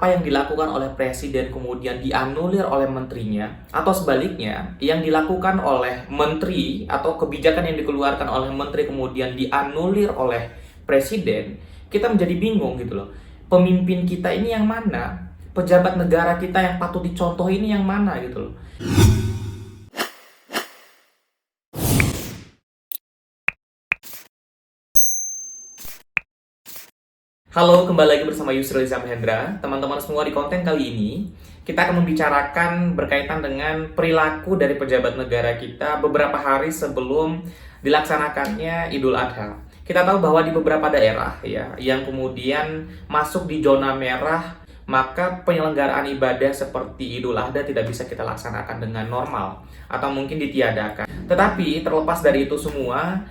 apa yang dilakukan oleh presiden kemudian dianulir oleh menterinya, atau sebaliknya, yang dilakukan oleh menteri atau kebijakan yang dikeluarkan oleh menteri kemudian dianulir oleh presiden, kita menjadi bingung gitu loh. Pemimpin kita ini yang mana? Pejabat negara kita yang patut dicontoh ini yang mana gitu loh. Halo, kembali lagi bersama Yusril Izzam Hendra. Teman-teman semua, di konten kali ini kita akan membicarakan berkaitan dengan perilaku dari pejabat negara kita beberapa hari sebelum dilaksanakannya Idul Adha. Kita tahu bahwa di beberapa daerah ya yang kemudian masuk di zona merah, maka penyelenggaraan ibadah seperti Idul Adha tidak bisa kita laksanakan dengan normal atau mungkin ditiadakan. Tetapi terlepas dari itu semua,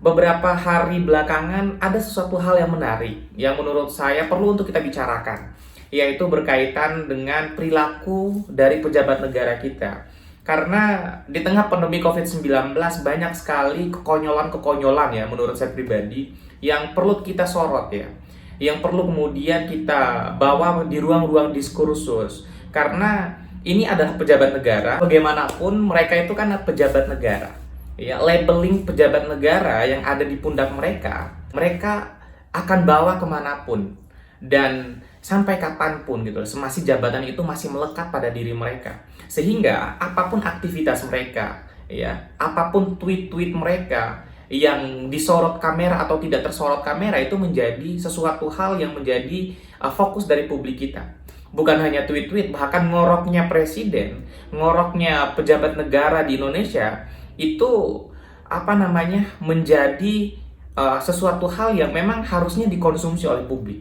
beberapa hari belakangan ada sesuatu hal yang menarik yang menurut saya perlu untuk kita bicarakan, yaitu berkaitan dengan perilaku dari pejabat negara kita. Karena di tengah pandemi COVID-19 banyak sekali kekonyolan-kekonyolan ya menurut saya pribadi yang perlu kita sorot ya, yang perlu kemudian kita bawa di ruang-ruang diskursus. Karena ini adalah pejabat negara, bagaimanapun mereka itu kan pejabat negara. Ya, labeling pejabat negara yang ada di pundak mereka akan bawa kemanapun dan sampai kapanpun gitu, semasa jabatan itu masih melekat pada diri mereka. Sehingga apapun aktivitas mereka, ya, apapun tweet-tweet mereka yang disorot kamera atau tidak tersorot kamera itu menjadi sesuatu hal yang menjadi fokus dari publik kita. Bukan hanya tweet-tweet, bahkan ngoroknya presiden, ngoroknya pejabat negara di Indonesia itu menjadi sesuatu hal yang memang harusnya dikonsumsi oleh publik.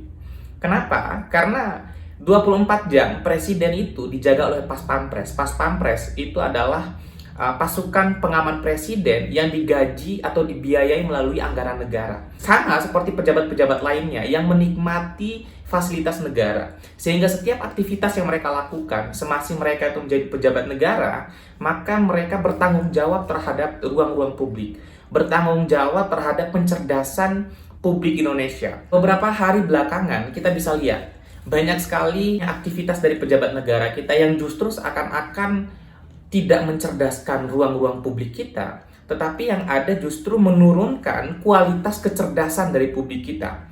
Kenapa? Karena 24 jam presiden itu dijaga oleh Pas Pampres. Pas Pampres itu adalah pasukan pengaman presiden yang digaji atau dibiayai melalui anggaran negara. Sama seperti pejabat-pejabat lainnya yang menikmati fasilitas negara. Sehingga setiap aktivitas yang mereka lakukan, semasa mereka itu menjadi pejabat negara, maka mereka bertanggung jawab terhadap ruang-ruang publik. Bertanggung jawab terhadap pencerdasan publik Indonesia. Beberapa hari belakangan kita bisa lihat banyak sekali aktivitas dari pejabat negara kita yang justru seakan-akan tidak mencerdaskan ruang-ruang publik kita, tetapi yang ada justru menurunkan kualitas kecerdasan dari publik kita.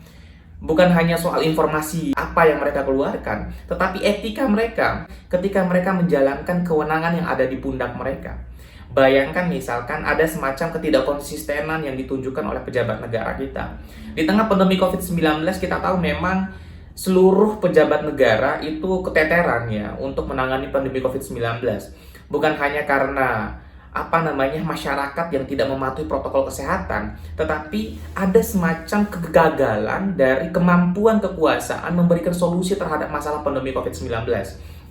Bukan hanya soal informasi apa yang mereka keluarkan, tetapi etika mereka ketika mereka menjalankan kewenangan yang ada di pundak mereka. Bayangkan misalkan ada semacam ketidakkonsistenan yang ditunjukkan oleh pejabat negara kita. Di tengah pandemi COVID-19 kita tahu memang seluruh pejabat negara itu keteteran ya untuk menangani pandemi COVID-19. Bukan hanya karena masyarakat yang tidak mematuhi protokol kesehatan, tetapi ada semacam kegagalan dari kemampuan kekuasaan memberikan solusi terhadap masalah pandemi COVID-19.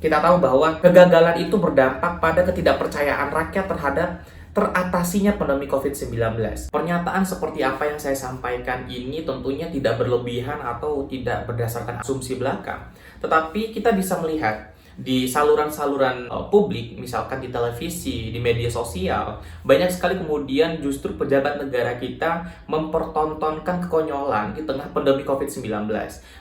Kita tahu bahwa kegagalan itu berdampak pada ketidakpercayaan rakyat terhadap teratasinya pandemi COVID-19. Pernyataan seperti apa yang saya sampaikan ini tentunya tidak berlebihan atau tidak berdasarkan asumsi belaka, tetapi kita bisa melihat di saluran-saluran publik, misalkan di televisi, di media sosial, banyak sekali kemudian justru pejabat negara kita mempertontonkan kekonyolan di tengah pandemi COVID-19.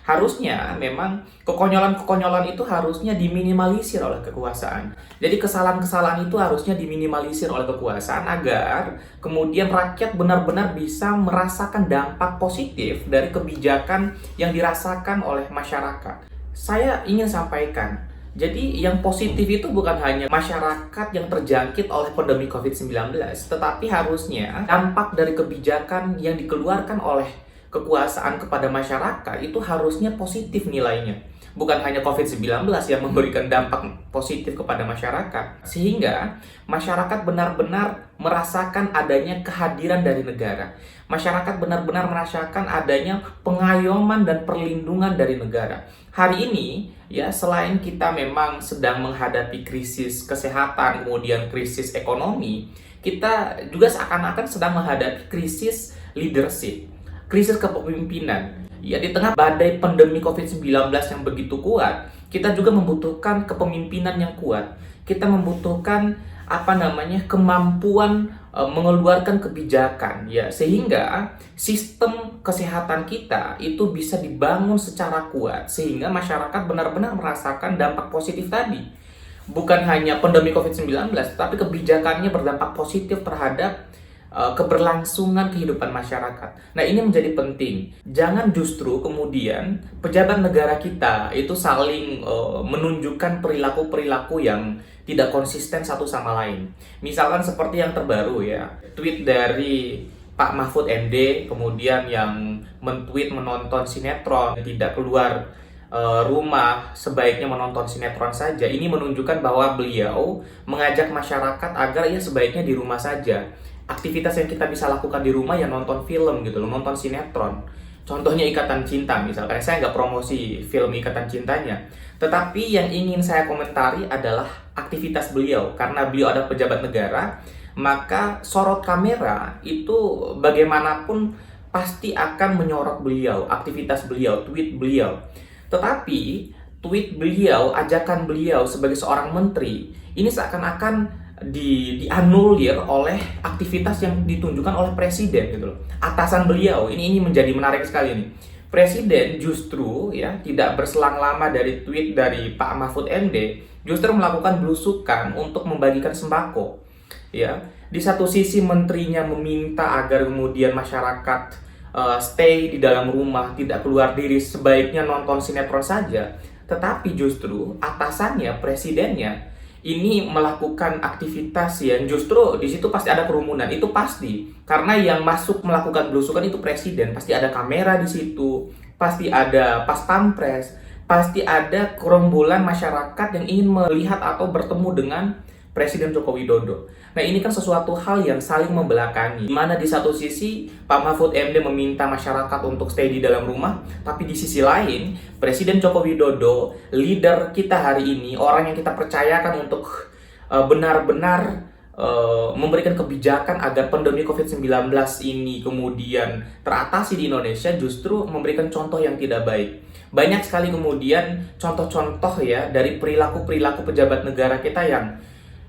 Harusnya memang kekonyolan-kekonyolan itu harusnya diminimalisir oleh kekuasaan. Jadi kesalahan-kesalahan itu harusnya diminimalisir oleh kekuasaan agar kemudian rakyat benar-benar bisa merasakan dampak positif dari kebijakan yang dirasakan oleh masyarakat. Saya ingin sampaikan, jadi yang positif itu bukan hanya masyarakat yang terjangkit oleh pandemi COVID-19, tetapi harusnya dampak dari kebijakan yang dikeluarkan oleh kekuasaan kepada masyarakat itu harusnya positif nilainya. Bukan hanya COVID-19 yang memberikan dampak positif kepada masyarakat, sehingga masyarakat benar-benar merasakan adanya kehadiran dari negara. Masyarakat benar-benar merasakan adanya pengayoman dan perlindungan dari negara. Hari ini, ya, selain kita memang sedang menghadapi krisis kesehatan, kemudian krisis ekonomi, kita juga seakan-akan sedang menghadapi krisis leadership, krisis kepemimpinan. Ya, di tengah badai pandemi COVID-19 yang begitu kuat, kita juga membutuhkan kepemimpinan yang kuat. Kita membutuhkan kemampuan mengeluarkan kebijakan, ya, sehingga sistem kesehatan kita itu bisa dibangun secara kuat sehingga masyarakat benar-benar merasakan dampak positif tadi. Bukan hanya pandemi COVID-19, tapi kebijakannya berdampak positif terhadap keberlangsungan kehidupan masyarakat. Nah, ini menjadi penting. Jangan justru kemudian pejabat negara kita itu saling menunjukkan perilaku-perilaku yang tidak konsisten satu sama lain. Misalkan seperti yang terbaru, ya, tweet dari Pak Mahfud MD, kemudian yang men-tweet menonton sinetron, tidak keluar rumah, sebaiknya menonton sinetron saja. Ini menunjukkan bahwa beliau mengajak masyarakat agar ya sebaiknya di rumah saja. Aktivitas yang kita bisa lakukan di rumah ya nonton film gitu loh, nonton sinetron. Contohnya Ikatan Cinta misalkan. Saya nggak promosi film Ikatan Cintanya, tetapi yang ingin saya komentari adalah aktivitas beliau. Karena beliau ada pejabat negara, maka sorot kamera itu bagaimanapun pasti akan menyorot beliau, aktivitas beliau, tweet beliau. Tetapi tweet beliau, ajakan beliau sebagai seorang menteri, ini seakan-akan dianulir oleh aktivitas yang ditunjukkan oleh presiden gitu loh. Atasan beliau, ini menjadi menarik sekali nih. Presiden justru ya tidak berselang lama dari tweet dari Pak Mahfud MD, justru melakukan belusukan untuk membagikan sembako. Ya, di satu sisi menterinya meminta agar kemudian masyarakat stay di dalam rumah, tidak keluar diri, sebaiknya nonton sinetron saja. Tetapi justru atasannya, presidennya, ini melakukan aktivitas yang justru di situ pasti ada kerumunan. Itu pasti, karena yang masuk melakukan belusukan itu presiden. Pasti ada kamera di situ, pasti ada pas pampres, pasti ada gerombolan masyarakat yang ingin melihat atau bertemu dengan Presiden Joko Widodo. Nah, ini kan sesuatu hal yang saling membelakangi. Di mana di satu sisi Pak Mahfud MD meminta masyarakat untuk stay di dalam rumah, tapi di sisi lain Presiden Joko Widodo, leader kita hari ini, orang yang kita percayakan untuk benar-benar memberikan kebijakan agar pandemi COVID-19 ini kemudian teratasi di Indonesia, justru memberikan contoh yang tidak baik. Banyak sekali kemudian contoh-contoh ya dari perilaku-perilaku pejabat negara kita yang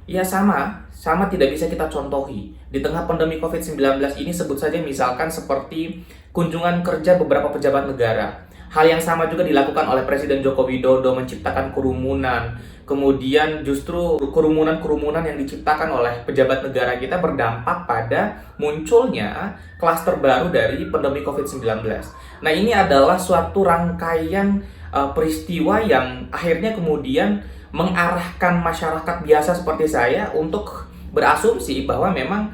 ya sama tidak bisa kita contohi. Di tengah pandemi COVID-19 ini, sebut saja misalkan seperti kunjungan kerja beberapa pejabat negara. Hal yang sama juga dilakukan oleh Presiden Joko Widodo, menciptakan kerumunan. Kemudian justru kerumunan-kerumunan yang diciptakan oleh pejabat negara kita berdampak pada munculnya klaster baru dari pandemi COVID-19. Nah, ini adalah suatu rangkaian peristiwa yang akhirnya kemudian mengarahkan masyarakat biasa seperti saya untuk berasumsi bahwa memang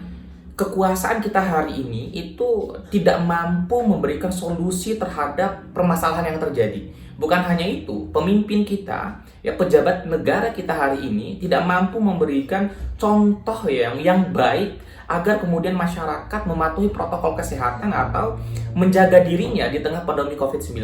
kekuasaan kita hari ini itu tidak mampu memberikan solusi terhadap permasalahan yang terjadi. Bukan hanya itu, pemimpin kita, ya pejabat negara kita hari ini tidak mampu memberikan contoh yang baik agar kemudian masyarakat mematuhi protokol kesehatan atau menjaga dirinya di tengah pandemi COVID-19.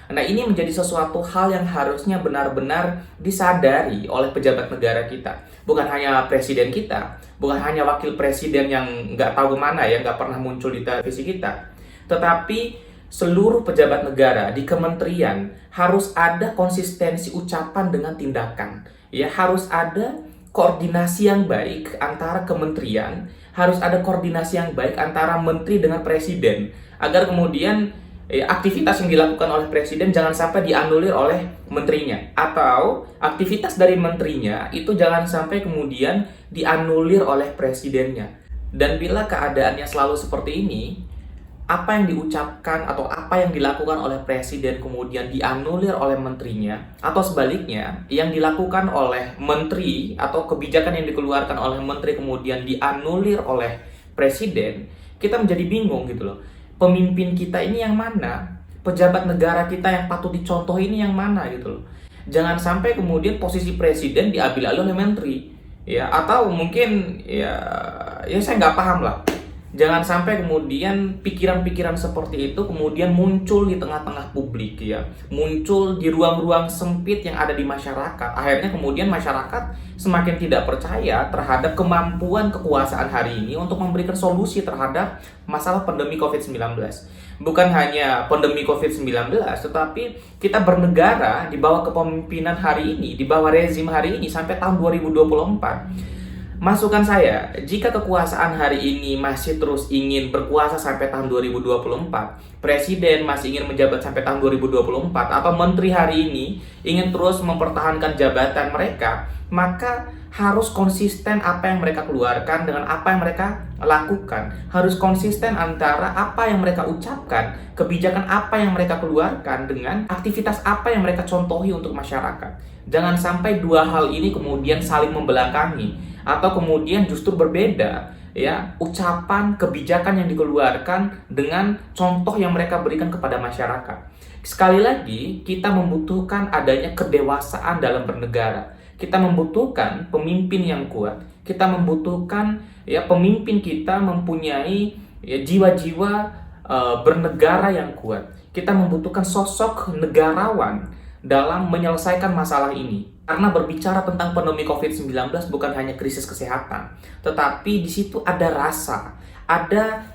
Nah, ini menjadi sesuatu hal yang harusnya benar-benar disadari oleh pejabat negara kita. Bukan hanya presiden kita, bukan hanya wakil presiden yang nggak tahu kemana ya, nggak pernah muncul di televisi kita. Tetapi seluruh pejabat negara di kementerian harus ada konsistensi ucapan dengan tindakan. Ya, harus ada koordinasi yang baik antara kementerian, harus ada koordinasi yang baik antara menteri dengan presiden, agar kemudian aktivitas yang dilakukan oleh presiden jangan sampai dianulir oleh menterinya, atau aktivitas dari menterinya itu jangan sampai kemudian dianulir oleh presidennya. Dan bila keadaannya selalu seperti ini, apa yang diucapkan atau apa yang dilakukan oleh presiden kemudian dianulir oleh menterinya, atau sebaliknya yang dilakukan oleh menteri atau kebijakan yang dikeluarkan oleh menteri kemudian dianulir oleh presiden, kita menjadi bingung gitu loh. Pemimpin kita ini yang mana? Pejabat negara kita yang patut dicontoh ini yang mana gitu loh. Jangan sampai kemudian posisi presiden diambil alih oleh menteri, ya, atau mungkin ya saya nggak paham lah. Jangan sampai kemudian pikiran-pikiran seperti itu kemudian muncul di tengah-tengah publik ya, muncul di ruang-ruang sempit yang ada di masyarakat. Akhirnya kemudian masyarakat semakin tidak percaya terhadap kemampuan kekuasaan hari ini untuk memberikan solusi terhadap masalah pandemi COVID-19. Bukan hanya pandemi COVID-19, tetapi kita bernegara di bawah kepemimpinan hari ini, di bawah rezim hari ini sampai tahun 2024. Masukan saya, jika kekuasaan hari ini masih terus ingin berkuasa sampai tahun 2024, presiden masih ingin menjabat sampai tahun 2024, atau menteri hari ini ingin terus mempertahankan jabatan mereka, maka harus konsisten apa yang mereka keluarkan dengan apa yang mereka lakukan. Harus konsisten antara apa yang mereka ucapkan, kebijakan apa yang mereka keluarkan, dengan aktivitas apa yang mereka contohi untuk masyarakat. Jangan sampai dua hal ini kemudian saling membelakangi, atau kemudian justru berbeda, ya, ucapan kebijakan yang dikeluarkan dengan contoh yang mereka berikan kepada masyarakat. Sekali lagi, kita membutuhkan adanya kedewasaan dalam bernegara. Kita membutuhkan pemimpin yang kuat. Kita membutuhkan, ya, pemimpin kita mempunyai, ya, jiwa-jiwa bernegara yang kuat. Kita membutuhkan sosok negarawan dalam menyelesaikan masalah ini. Karena berbicara tentang pandemi COVID-19 bukan hanya krisis kesehatan, tetapi di situ ada rasa, ada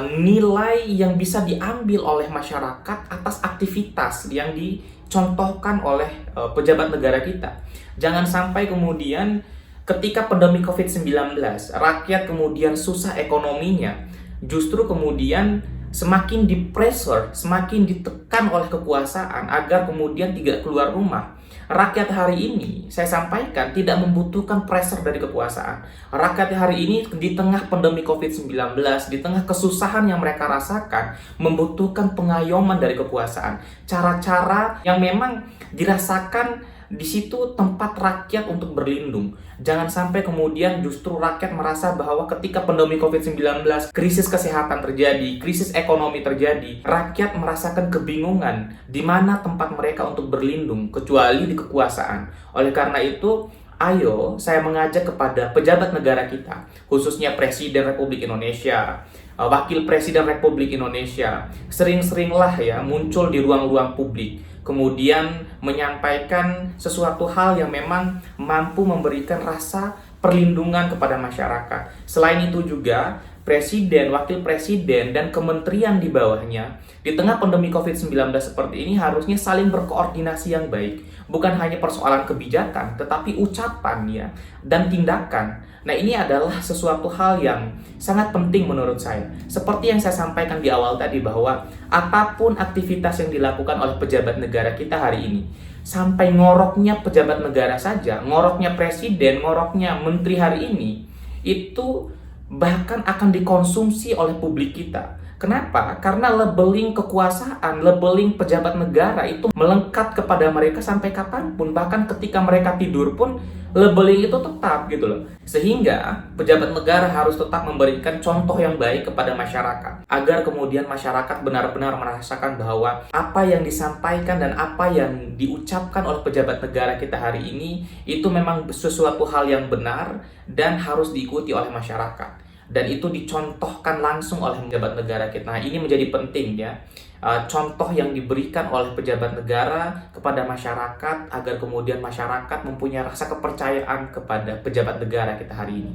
nilai yang bisa diambil oleh masyarakat atas aktivitas yang dicontohkan oleh pejabat negara kita. Jangan sampai kemudian ketika pandemi COVID-19, rakyat kemudian susah ekonominya, justru kemudian semakin di-pressure, semakin ditekan oleh kekuasaan agar kemudian tidak keluar rumah. Rakyat hari ini, saya sampaikan, tidak membutuhkan pressure dari kekuasaan. Rakyat hari ini di tengah pandemi COVID-19, di tengah kesusahan yang mereka rasakan, membutuhkan pengayoman dari kekuasaan. Cara-cara yang memang dirasakan di situ tempat rakyat untuk berlindung. Jangan sampai kemudian justru rakyat merasa bahwa ketika pandemi COVID-19, krisis kesehatan terjadi, krisis ekonomi terjadi, rakyat merasakan kebingungan di mana tempat mereka untuk berlindung, kecuali di kekuasaan. Oleh karena itu, ayo saya mengajak kepada pejabat negara kita, khususnya Presiden Republik Indonesia, Wakil Presiden Republik Indonesia, sering-seringlah ya muncul di ruang-ruang publik, kemudian menyampaikan sesuatu hal yang memang mampu memberikan rasa perlindungan kepada masyarakat. Selain itu juga, Presiden, Wakil Presiden, dan kementerian di bawahnya di tengah pandemi COVID-19 seperti ini harusnya saling berkoordinasi yang baik. Bukan hanya persoalan kebijakan, tetapi ucapan, ya, dan tindakan. Nah, ini adalah sesuatu hal yang sangat penting menurut saya. Seperti yang saya sampaikan di awal tadi, bahwa apapun aktivitas yang dilakukan oleh pejabat negara kita hari ini, sampai ngoroknya pejabat negara saja, ngoroknya presiden, ngoroknya menteri hari ini, itu bahkan akan dikonsumsi oleh publik kita. Kenapa? Karena labeling kekuasaan, labeling pejabat negara itu melekat kepada mereka sampai kapanpun. Bahkan ketika mereka tidur pun labeling itu tetap, gitu loh. Sehingga pejabat negara harus tetap memberikan contoh yang baik kepada masyarakat, agar kemudian masyarakat benar-benar merasakan bahwa apa yang disampaikan dan apa yang diucapkan oleh pejabat negara kita hari ini itu memang sesuatu hal yang benar dan harus diikuti oleh masyarakat. Dan itu dicontohkan langsung oleh pejabat negara kita. Nah, ini menjadi penting, ya. Contoh yang diberikan oleh pejabat negara kepada masyarakat agar kemudian masyarakat mempunyai rasa kepercayaan kepada pejabat negara kita hari ini.